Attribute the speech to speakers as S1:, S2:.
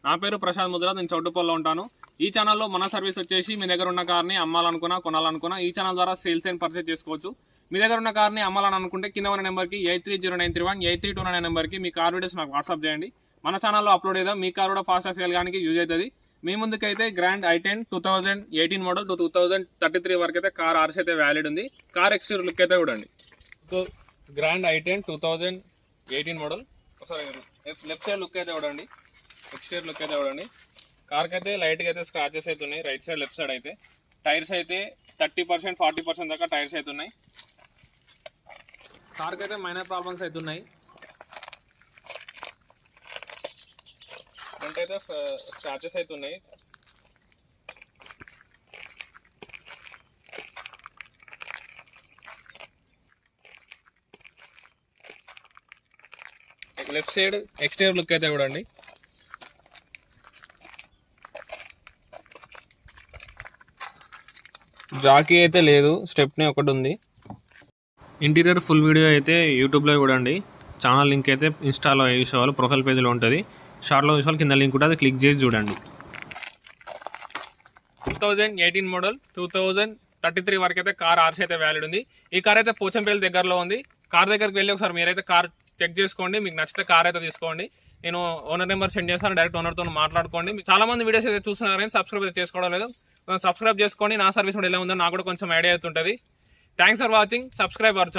S1: నా పేరు ప్రశాంత్ ముద్ర, నేను చౌటుపల్లిలో ఉంటాను. ఈ ఛానల్లో మన సర్వీస్ వచ్చేసి మీ దగ్గర ఉన్న కార్ని అమ్మాలనుకున్నా కొనాలనుకున్నా ఈ ఛానల్ ద్వారా సేల్స్ అండ్ పర్చేజ్ చేసుకోవచ్చు. మీ దగ్గర ఉన్న కార్ని అమ్మాలని అనుకుంటే కింద ఉన్న నెంబర్కి 830931 8329 నెంబర్కి మీ కార్ వీడియోస్ నాకు వాట్సాప్ చేయండి. మన ఛానల్లో అప్లోడ్ చేద్దాం. మీ కార్ కూడా ఫాస్ట్గా సేల్ కానీ యూజ్ అవుతుంది. మీ ముందుకైతే గ్రాండ్ i10 2018 మోడల్ 2033 వరకు అయితే కార్ ఆర్సీ అయితే వ్యాలిడ్ ఉంది. కార్ ఎక్స్టీరియర్ లుక్ అయితే చూడండి. సో గ్రాండ్ i10 2018 మోడల్ ఒకసారి లెఫ్ట్ సైడ్ లుక్ అయితే చూడండి, ఎక్స్టీరియర్ లుక్ అయితే చూడండి. కార్కి అయితే లైట్గా అయితే స్క్రాచెస్ అయితే ఉన్నాయి రైట్ సైడ్ లెఫ్ట్ సైడ్ అయితే. టైర్స్ అయితే 30% 40% దాకా టైర్స్ అయితే ఉన్నాయి. కార్కి అయితే మైనర్ ప్రాబ్లమ్స్ అయితే ఉన్నాయి. ఫ్రంట్ అయితే స్క్రాచెస్ అయితే ఉన్నాయి. లెఫ్ట్ సైడ్ ఎక్స్టీరియర్ లుక్ అయితే చూడండి. జాకీ అయితే లేదు, స్టెప్నీ ఒకటి ఉంది. ఇంటీరియర్ ఫుల్ వీడియో అయితే యూట్యూబ్లో చూడండి. ఛానల్ లింక్ అయితే ఇన్స్టాలో చూసేవాళ్ళు ప్రొఫైల్ పేజ్లో ఉంటుంది, షార్ట్లో చూసేవాళ్ళు కింద లింక్ ఉంటుంది, అది క్లిక్ చేసి చూడండి. 2018 మోడల్ 2033 వరకు అయితే కార్ ఆర్సీ అయితే వ్యాలిడ్ ఉంది. ఈ కార్ అయితే పోచంపల్లి దగ్గరలో ఉంది. కార్ దగ్గరికి వెళ్ళి ఒకసారి మీరైతే కార్ చెక్ చేసుకోండి. మీకు నచ్చితే కార్ అయితే తీసుకోండి. నేను ఓనర్ నెంబర్ సెండ్ చేస్తాను, డైరెక్ట్ ఓనర్తో మాట్లాడుకోండి. చాలా మంది వీడియోస్ అయితే చూస్తున్నారు కానీ సబ్స్క్రైబ్ అయితే చేసుకోవడం లేదు. సబ్స్క్రైబ్ చేసుకోండి. నా సర్వీస్ కూడా ఎలా ఉందో నాకు కూడా కొంచెం ఐడియా అవుతుంటుంది. Thanks for watching. Subscribe our channel.